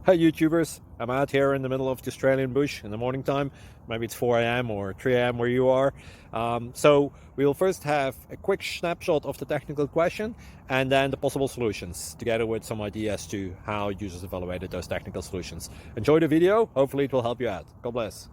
Hi YouTubers, I'm out here in the middle of the Australian bush in the morning time. Maybe it's 4 a.m. or 3 a.m. where you are. So we'll first have a quick snapshot of the technical question and then the possible solutions, together with some ideas to how users evaluated those technical solutions. Enjoy the video, hopefully it will help you out. God bless.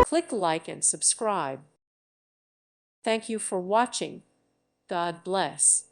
Click like and subscribe. Thank you for watching. God bless.